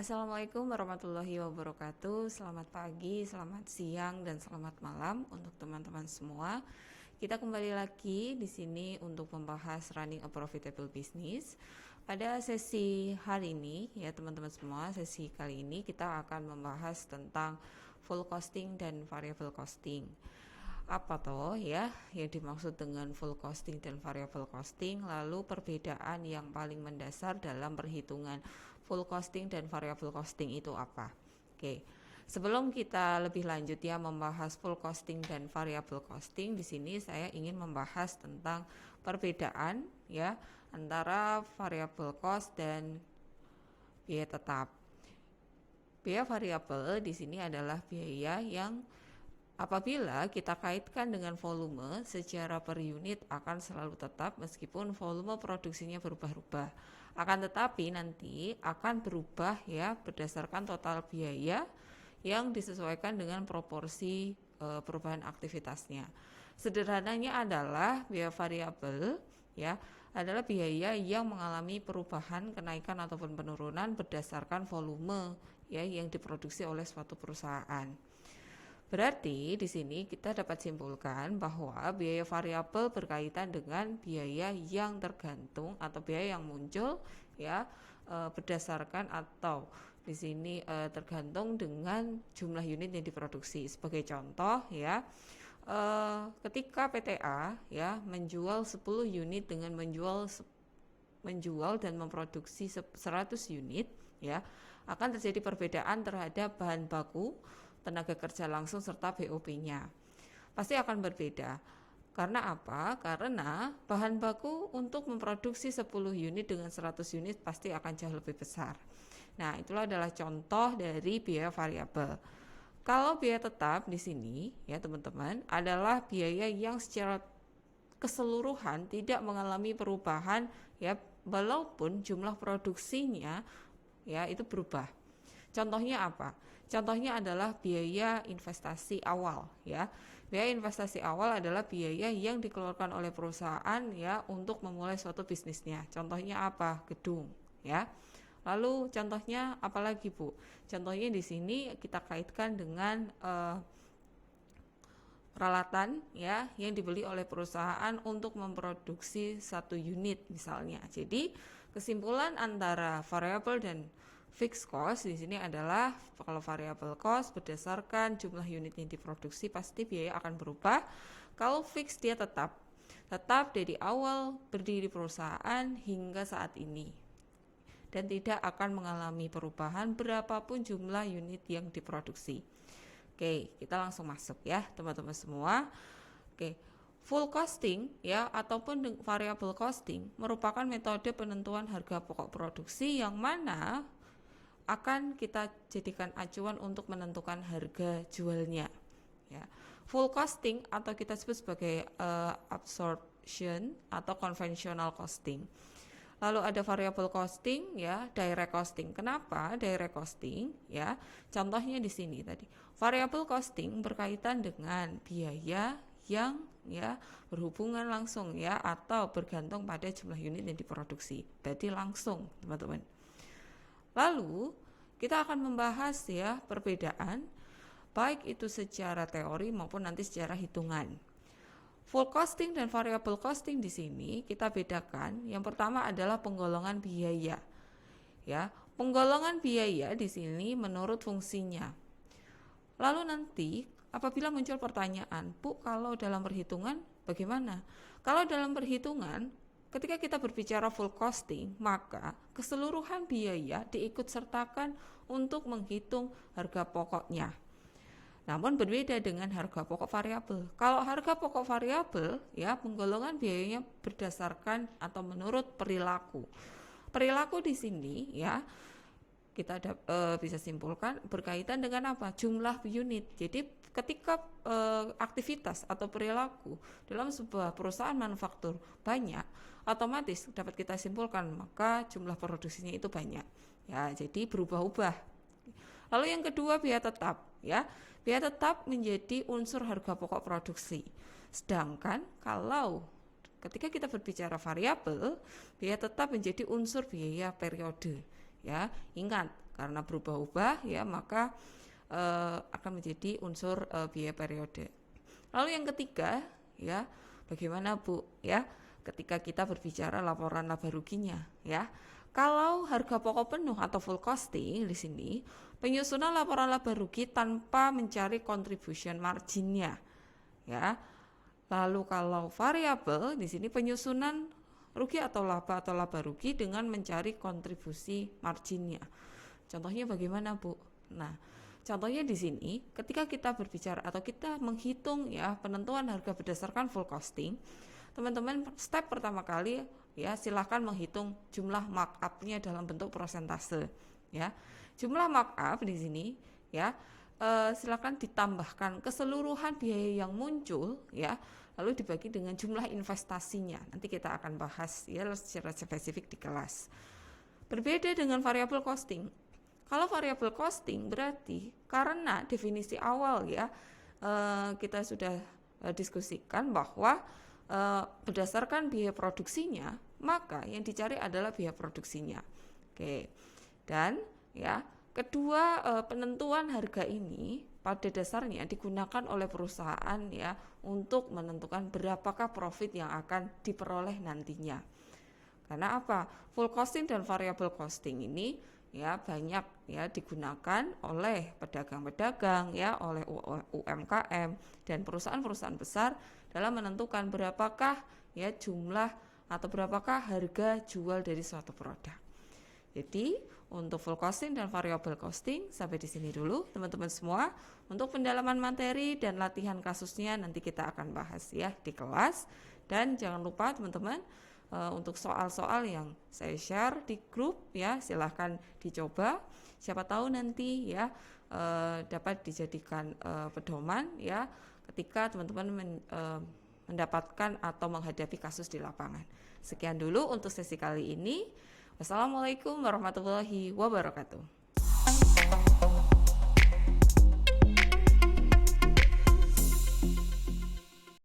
Assalamualaikum warahmatullahi wabarakatuh. Selamat pagi, selamat siang, dan selamat malam untuk teman-teman semua. Kita kembali lagi di sini untuk membahas running a profitable business. Pada sesi hari ini, ya teman-teman semua, sesi kali ini kita akan membahas tentang full costing dan variable costing. Apa toh ya yang dimaksud dengan full costing dan variable costing, lalu perbedaan yang paling mendasar dalam perhitungan full costing dan variable costing itu apa? Oke. Sebelum kita lebih lanjut ya membahas full costing dan variable costing, di sini saya ingin membahas tentang perbedaan ya antara variable cost dan biaya tetap. Biaya variabel di sini adalah biaya yang apabila kita kaitkan dengan volume secara per unit akan selalu tetap meskipun volume produksinya berubah-ubah. Akan tetapi nanti akan berubah ya berdasarkan total biaya yang disesuaikan dengan proporsi perubahan aktivitasnya. Sederhananya adalah biaya variabel ya adalah biaya yang mengalami perubahan, kenaikan ataupun penurunan berdasarkan volume ya yang diproduksi oleh suatu perusahaan. Berarti di sini kita dapat simpulkan bahwa biaya variabel berkaitan dengan biaya yang tergantung atau biaya yang muncul ya berdasarkan atau di sini tergantung dengan jumlah unit yang diproduksi. Sebagai contoh ya, ketika PTA ya menjual 10 unit dengan menjual dan memproduksi 100 unit ya, akan terjadi perbedaan terhadap bahan baku, tenaga kerja langsung serta BOP-nya. Pasti akan berbeda. Karena apa? Karena bahan baku untuk memproduksi 10 unit dengan 100 unit pasti akan jauh lebih besar. Nah, itulah adalah contoh dari biaya variabel. Kalau biaya tetap di sini ya teman-teman adalah biaya yang secara keseluruhan tidak mengalami perubahan ya walaupun jumlah produksinya ya itu berubah. Contohnya apa? Contohnya adalah biaya investasi awal ya. Biaya investasi awal adalah biaya yang dikeluarkan oleh perusahaan ya untuk memulai suatu bisnisnya. Contohnya apa? Gedung ya. Lalu contohnya apalagi Bu? Contohnya di sini kita kaitkan dengan peralatan ya yang dibeli oleh perusahaan untuk memproduksi satu unit misalnya. Jadi kesimpulan antara variable dan fixed cost di sini adalah kalau variable cost berdasarkan jumlah unit yang diproduksi pasti biaya akan berubah. Kalau fixed dia tetap dari awal berdiri perusahaan hingga saat ini dan tidak akan mengalami perubahan berapapun jumlah unit yang diproduksi. Oke, kita langsung masuk ya teman-teman semua. Oke, full costing ya ataupun variable costing merupakan metode penentuan harga pokok produksi yang mana akan kita jadikan acuan untuk menentukan harga jualnya ya. Full costing atau kita sebut sebagai absorption atau conventional costing. Lalu ada variable costing ya, direct costing. Kenapa direct costing ya? Contohnya di sini tadi. Variable costing berkaitan dengan biaya yang ya berhubungan langsung ya atau bergantung pada jumlah unit yang diproduksi. Berarti langsung, teman-teman. Lalu kita akan membahas ya perbedaan baik itu secara teori maupun nanti secara hitungan. Full costing dan variable costing di sini kita bedakan. Yang pertama adalah penggolongan biaya. Ya, penggolongan biaya di sini menurut fungsinya. Lalu nanti apabila muncul pertanyaan, Bu, kalau dalam perhitungan bagaimana? Kalau dalam perhitungan ketika kita berbicara full costing, maka keseluruhan biaya diikut sertakan untuk menghitung harga pokoknya. Namun berbeda dengan harga pokok variabel. Kalau harga pokok variabel ya penggolongan biayanya berdasarkan atau menurut perilaku. Perilaku di sini ya kita bisa simpulkan berkaitan dengan apa? Jumlah unit. Jadi ketika aktivitas atau perilaku dalam sebuah perusahaan manufaktur banyak, otomatis dapat kita simpulkan maka jumlah produksinya itu banyak. Ya, jadi berubah-ubah. Lalu yang kedua biaya tetap ya. Biaya tetap menjadi unsur harga pokok produksi. Sedangkan kalau ketika kita berbicara variabel, biaya tetap menjadi unsur biaya periode. Ya, ingat karena berubah-ubah ya, maka akan menjadi unsur biaya periode. Lalu yang ketiga ya, bagaimana Bu ya ketika kita berbicara laporan laba ruginya ya. Kalau harga pokok penuh atau full costing di sini, penyusunan laporan laba rugi tanpa mencari contribution marginnya ya. Lalu kalau variabel di sini penyusunan rugi atau laba rugi dengan mencari kontribusi marginnya. Contohnya bagaimana Bu? Nah, contohnya di sini ketika kita berbicara atau kita menghitung ya penentuan harga berdasarkan full costing, teman-teman step pertama kali ya silahkan menghitung jumlah markup-nya dalam bentuk persentase ya. Jumlah markup di sini ya silakan ditambahkan keseluruhan biaya yang muncul ya, lalu dibagi dengan jumlah investasinya. Nanti kita akan bahas ya secara spesifik di kelas. Berbeda dengan variable costing. Kalau variable costing berarti karena definisi awal ya kita sudah diskusikan bahwa berdasarkan biaya produksinya, maka yang dicari adalah biaya produksinya. Oke. Dan ya, kedua penentuan harga ini pada dasarnya digunakan oleh perusahaan ya untuk menentukan berapakah profit yang akan diperoleh nantinya. Karena apa? Full costing dan variable costing ini ya banyak ya digunakan oleh pedagang-pedagang ya, oleh UMKM dan perusahaan-perusahaan besar dalam menentukan berapakah ya jumlah atau berapakah harga jual dari suatu produk. Jadi untuk full costing dan variable costing sampai di sini dulu teman-teman semua. Untuk pendalaman materi dan latihan kasusnya nanti kita akan bahas ya di kelas. Dan jangan lupa teman-teman untuk soal-soal yang saya share di grup ya silahkan dicoba. Siapa tahu nanti ya dapat dijadikan pedoman ya ketika teman-teman mendapatkan atau menghadapi kasus di lapangan. Sekian dulu untuk sesi kali ini. Wassalamualaikum warahmatullahi wabarakatuh.